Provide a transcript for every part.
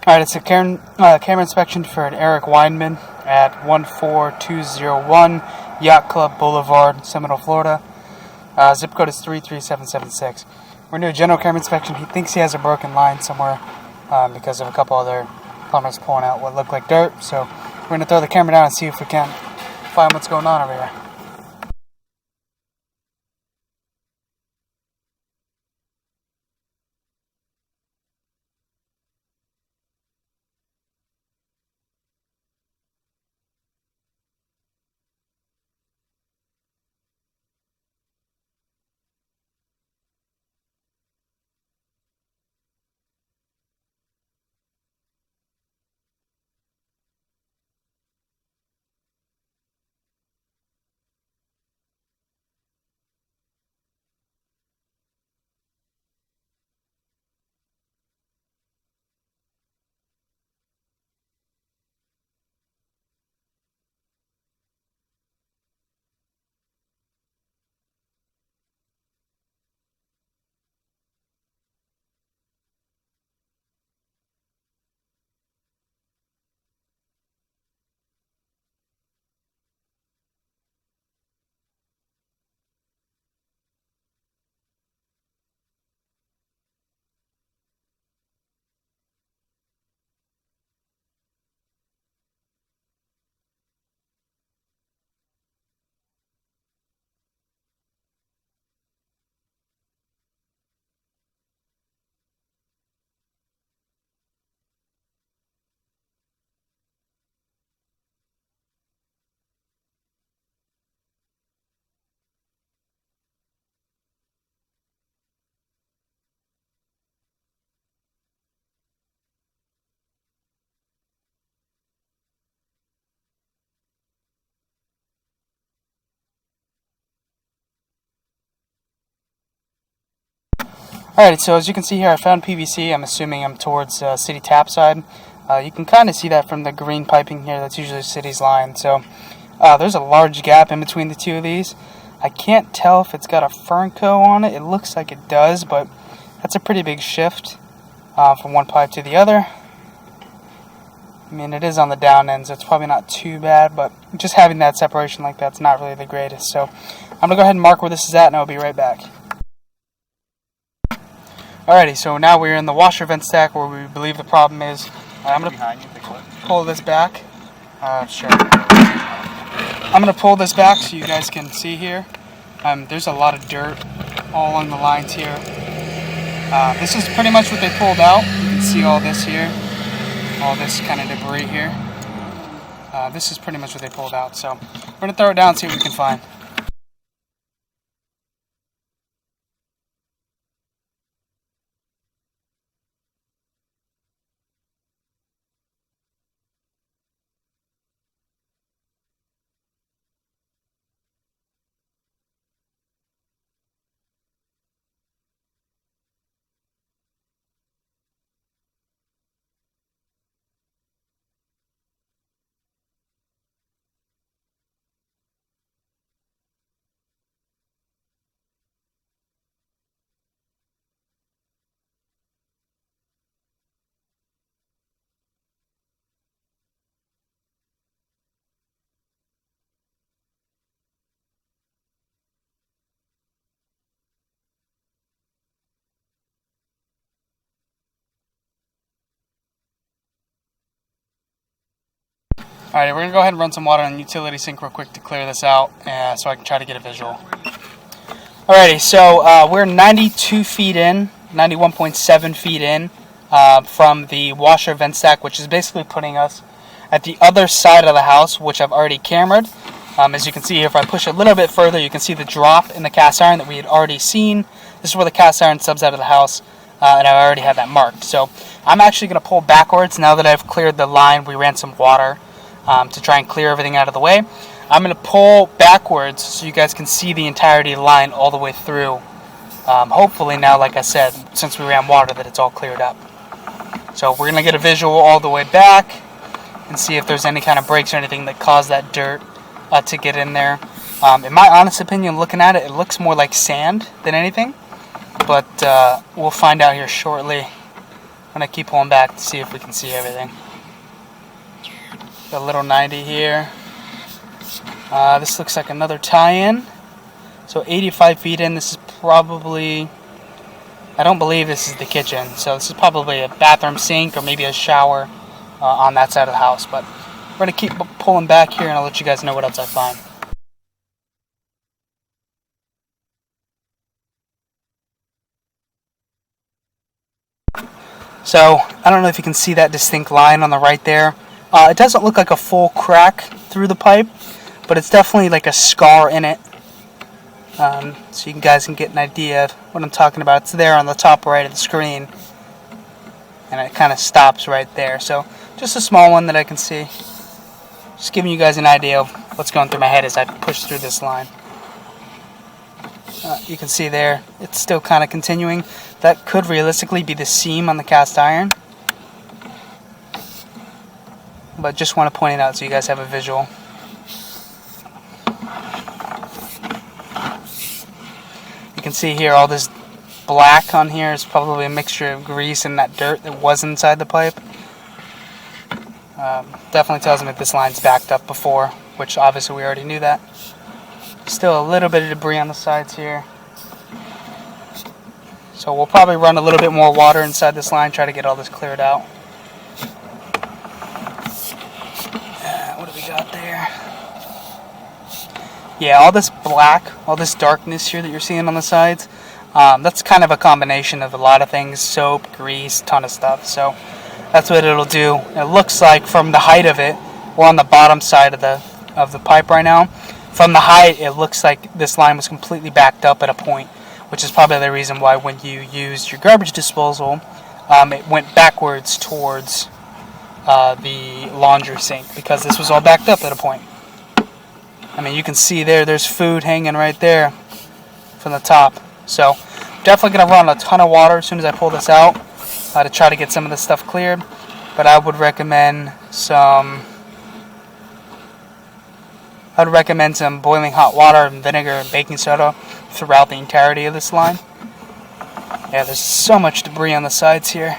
Alright, it's a camera inspection for an Eric Weinman at 14201 Yacht Club Boulevard, Seminole, Florida. Zip code is 33776. We're going to do a general camera inspection. He thinks he has a broken line somewhere because of a couple other plumbers pulling out what looked like dirt. So we're going to throw the camera down and see if we can find what's going on over here. Alright, so as you can see here, I found PVC. I'm assuming I'm towards city tap side. You can kind of see that from the green piping here. That's usually city's line. So there's a large gap in between the two of these. I can't tell if it's got a Fernco on it. It looks like it does, but that's a pretty big shift from one pipe to the other. I mean, it is on the down end, so it's probably not too bad, but just having that separation like that's not really the greatest. So I'm going to go ahead and mark where this is at, and I'll be right back. Alrighty, so now we're in the washer vent stack where we believe the problem is. I'm going to pull this back. Sure. I'm going to pull this back so you guys can see here. There's a lot of dirt all along the lines here. This is pretty much what they pulled out. You can see all this here. All this kind of debris here. This is pretty much what they pulled out. So we're going to throw it down and see what we can find. Alright, we're going to go ahead and run some water on the utility sink real quick to clear this out so I can try to get a visual. Alrighty, so we're 92 feet in, 91.7 feet in from the washer vent stack, which is basically putting us at the other side of the house, which I've already cameraed. As you can see here, if I push a little bit further, you can see the drop in the cast iron that we had already seen. This is where the cast iron subs out of the house, and I already had that marked. So I'm actually going to pull backwards now that I've cleared the line. We ran some water to try and clear everything out of the way. I'm going to pull backwards so you guys can see the entirety of the line all the way through. Hopefully now, like I said, since we ran water, that it's all cleared up. So we're going to get a visual all the way back and see if there's any kind of breaks or anything that caused that dirt to get in there. In my honest opinion, looking at it, it looks more like sand than anything. But we'll find out here shortly. I'm I'm going to keep pulling back to see if we can see everything. Got a little 90 here. This looks like another tie-in. So 85 feet in, this is probably, I don't believe this is the kitchen. So this is probably a bathroom sink or maybe a shower on that side of the house. But we're going to keep pulling back here and I'll let you guys know what else I find. So, I don't know if you can see that distinct line on the right there. It doesn't look like a full crack through the pipe, but it's definitely like a scar in it. So you guys can get an idea of what I'm talking about. It's there on the top right of the screen, and it kind of stops right there. So, just a small one that I can see. Just giving you guys an idea of what's going through my head as I push through this line. You can see there, it's still kind of continuing. That could realistically be the seam on the cast iron. But just want to point it out so you guys have a visual. You can see here all this black on here is probably a mixture of grease and that dirt that was inside the pipe. Definitely tells me that this line's backed up before, which obviously we already knew that. Still a little bit of debris on the sides here. So we'll probably run a little bit more water inside this line, try to get all this cleared out. What do we got there? Yeah, all this black, all this darkness here that you're seeing on the sides, that's kind of a combination of a lot of things, soap, grease, ton of stuff. So that's what it'll do. It looks like from the height of it, we're on the bottom side of the pipe right now. From the height, it looks like this line was completely backed up at a point, which is probably the reason why when you used your garbage disposal, it went backwards towards the laundry sink because this was all backed up at a point. I mean, you can see there's food hanging right there from the top. So definitely going to run a ton of water as soon as I pull this out to try to get some of this stuff cleared. But I would recommend some boiling hot water and vinegar and baking soda throughout the entirety of this line. Yeah, there's so much debris on the sides here.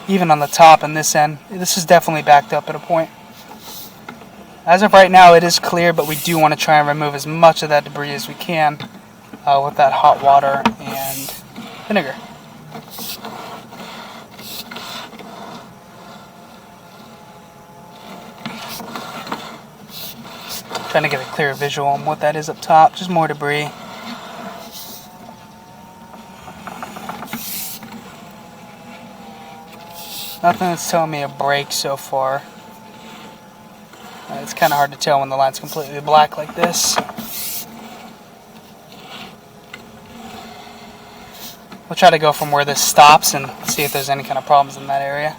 Even on the top and this end. This is definitely backed up at a point. As of right now, it is clear, but we do want to try and remove as much of that debris as we can with that hot water and vinegar. Trying to get a clear visual on what that is up top. Just more debris. Nothing that's telling me a break so far. It's kind of hard to tell when the line's completely black like this. We'll try to go from where this stops and see if there's any kind of problems in that area.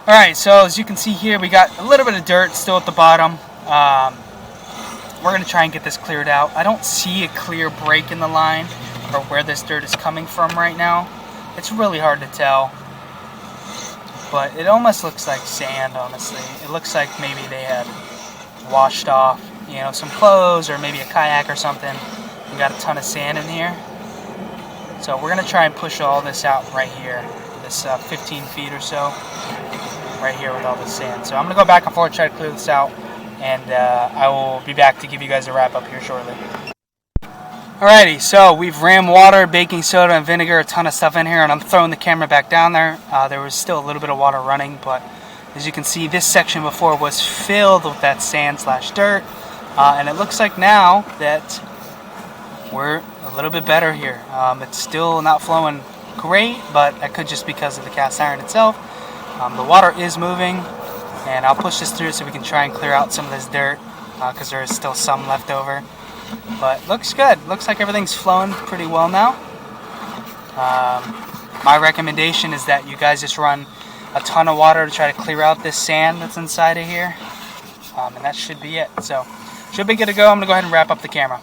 Alright, so as you can see here, we got a little bit of dirt still at the bottom. We're going to try and get this cleared out. I don't see a clear break in the line or where this dirt is coming from right now. It's really hard to tell. But it almost looks like sand, honestly. It looks like maybe they had washed off, you know, some clothes or maybe a kayak or something and got a ton of sand in here. So we're going to try and push all this out right here, this 15 feet or so, right here with all this sand. So I'm going to go back and forth, try to clear this out, and I will be back to give you guys a wrap up here shortly. Alrighty, so we've rammed water, baking soda, and vinegar, a ton of stuff in here, and I'm throwing the camera back down there. There was still a little bit of water running, but as you can see, this section before was filled with that sand/dirt, and it looks like now that we're a little bit better here. It's still not flowing great, but that could just because of the cast iron itself. The water is moving, and I'll push this through so we can try and clear out some of this dirt, because there is still some left over. But looks good. Looks like everything's flowing pretty well now. My recommendation is that you guys just run a ton of water to try to clear out this sand that's inside of here. And that should be it. So, should be good to go. I'm going to go ahead and wrap up the camera.